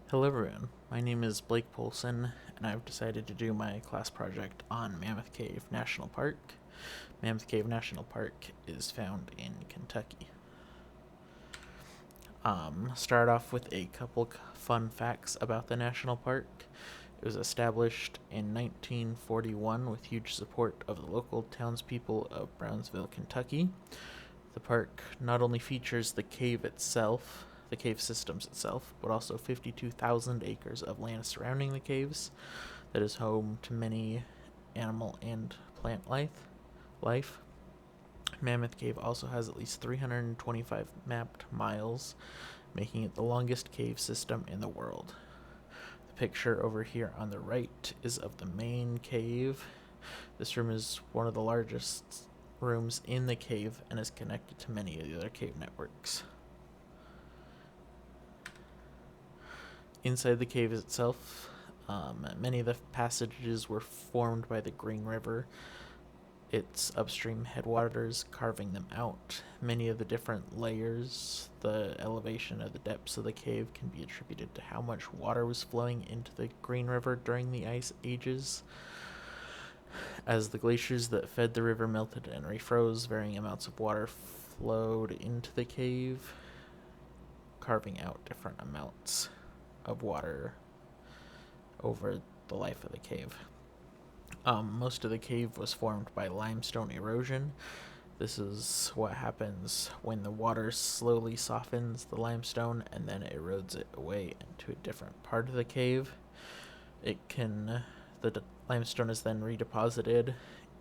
Hello everyone, my name is Blake Polson, and I've decided to do my class project on Mammoth Cave National Park. Mammoth Cave National Park is found in Kentucky. Start off with a couple fun facts about the national park. It was established in 1941 with huge support of the local townspeople of Brownsville, Kentucky. The park not only features the cave itself, the cave systems itself, but also 52,000 acres of land surrounding the caves that is home to many animal and plant life. Mammoth Cave also has at least 325 mapped miles, making it the longest cave system in the world. The picture over here on the right is of the main cave. This room is one of the largest rooms in the cave and is connected to many of the other cave networks. Inside the cave itself, many of the passages were formed by the Green River, its upstream headwaters carving them out. Many of the different layers, the elevation of the depths of the cave can be attributed to how much water was flowing into the Green River during the ice ages. As the glaciers that fed the river melted and refroze, varying amounts of water flowed into the cave, carving out different amounts of water over the life of the cave. Most of the cave was formed by limestone erosion. This is what happens when the water slowly softens the limestone and then erodes it away into a different part of the cave. The limestone is then redeposited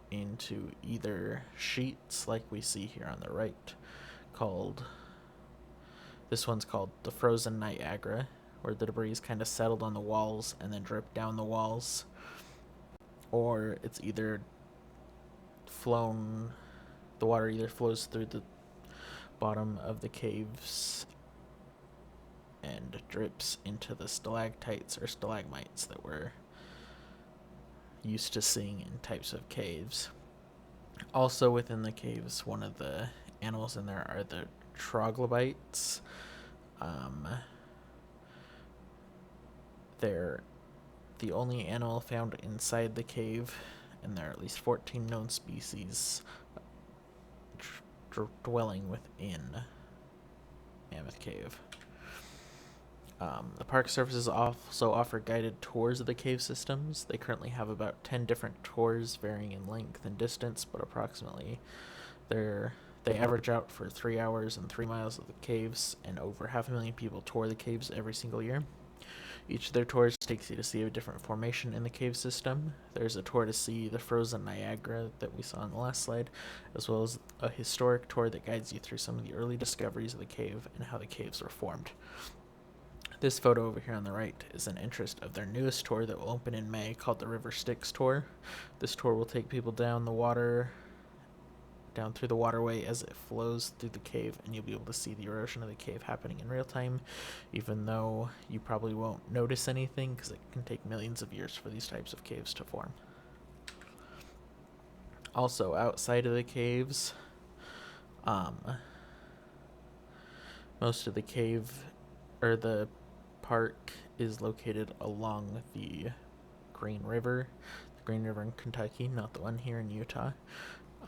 into either sheets like we see here on the right, this one's called the Frozen Niagara, where the debris kind of settled on the walls and then dripped down the walls, or it's either the water either flows through the bottom of the caves and drips into the stalactites or stalagmites that we're used to seeing in types of caves. Also within the caves, one of the animals in there are the troglobites. They're the only animal found inside the cave, and there are at least 14 known species dwelling within Mammoth Cave. The park services also offer guided tours of the cave systems. They currently have about 10 different tours, varying in length and distance, but approximately they average out for 3 hours and 3 miles of the caves, and over 500,000 people tour the caves every single year. Each of their tours takes you to see a different formation in the cave system. There's a tour to see the frozen Niagara that we saw in the last slide, as well as a historic tour that guides you through some of the early discoveries of the cave and how the caves were formed. This photo over here on the right is an interest of their newest tour that will open in May, called the River Styx Tour. This tour will take people down through the waterway as it flows through the cave, and you'll be able to see the erosion of the cave happening in real time, even though you probably won't notice anything because it can take millions of years for these types of caves to form. Also, outside of the caves, most of the park is located along the Green River in Kentucky, not the one here in Utah.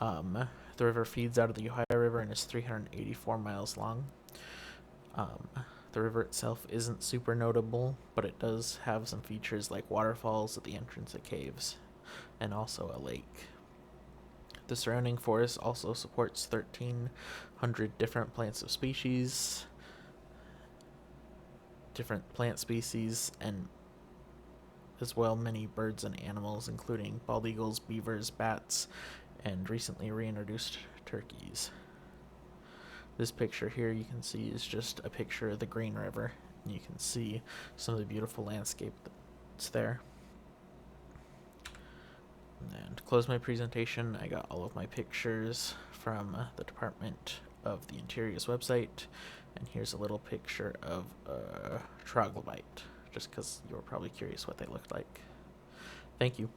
The river feeds out of the Ohio River and is 384 miles long. The river itself isn't super notable, but it does have some features like waterfalls at the entrance of caves, and also a lake. The surrounding forest also supports 1,300 different plant species, and as well many birds and animals, including bald eagles, beavers, bats, and recently reintroduced turkeys. This picture here you can see is just a picture of the Green River, and you can see some of the beautiful landscape that's there. And to close my presentation, I got all of my pictures from the Department of the Interior's website, and here's a little picture of a troglobite, just because you were probably curious what they looked like. Thank you.